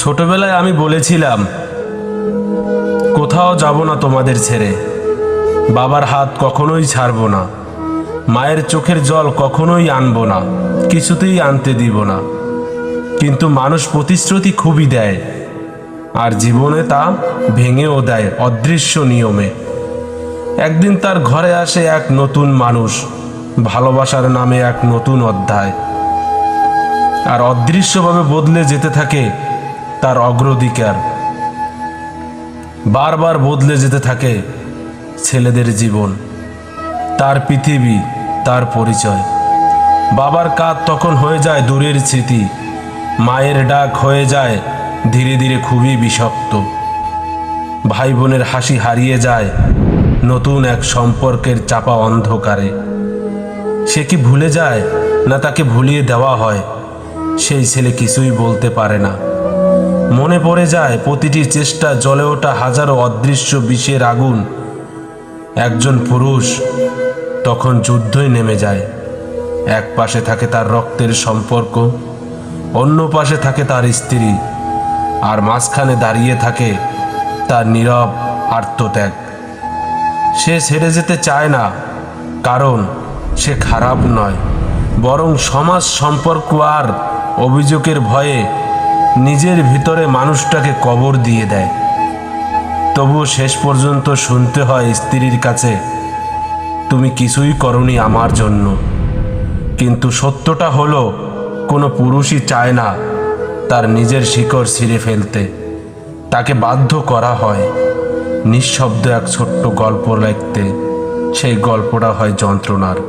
ছোটবেলায় আমি বলেছিলাম কোথাও যাব না তোমাদের ছেড়ে, বাবার হাত কখনোই ছাড়ব না, মায়ের চোখের জল কখনোই আনবো না, কিছুতেই আনতে দিব না। কিন্তু মানুষ প্রতিশ্রুতি খুবই দেয়, আর জীবনে তা ভেঙেও দেয় অদৃশ্য নিয়মে। একদিন তার ঘরে আসে এক নতুন মানুষ, ভালোবাসার নামে এক নতুন অধ্যায়। আর অদৃশ্যভাবে বদলে যেতে থাকে তার অগ্রাধিকার, বারবার বদলে যেতে থাকে ছেলেদের জীবন, তার পৃথিবী, তার পরিচয়। বাবার কাঁধ তখন হয়ে যায় দূরের স্মৃতি, মায়ের ডাক হয়ে যায় ধীরে ধীরে খুবই বিষাক্ত। ভাই বোনের হাসি হারিয়ে যায় নতুন এক সম্পর্কের চাপা অন্ধকারে। সে কি ভুলে যায়, না তাকে ভুলিয়ে দেওয়া হয়? সেই ছেলে কিছুই বলতে পারে না। মনে পড়ে যায় প্রতিটি চেষ্টা, জ্বলে ওঠা হাজারো অদৃশ্য বিষের আগুন। একজন পুরুষ তখন যুদ্ধই নেমে যায়। এক পাশে থাকে তার রক্তের সম্পর্ক, অন্য পাশে থাকে তার স্ত্রী, আর মাঝখানে দাঁড়িয়ে থাকে তার নীরব আর্তত্যাগ। সে ছেড়ে যেতে চায় না, কারণ সে খারাপ নয়, বরং সমাজ, সম্পর্ক আর অভিযোগের ভয়ে নিজের ভিতরে মানুষটাকে কবর দিয়ে দেয়। তবুও শেষ পর্যন্ত শুনতে হয় স্ত্রীর কাছে, তুমি কিছুই করনি আমার জন্য। কিন্তু সত্যটা হলো, কোনো পুরুষই চায় না তার নিজের শিকড় ছিঁড়ে ফেলতে। তাকে বাধ্য করা হয় নিঃশব্দ এক ছোট্ট গল্প লিখতে। সেই গল্পটা হয় যন্ত্রণার।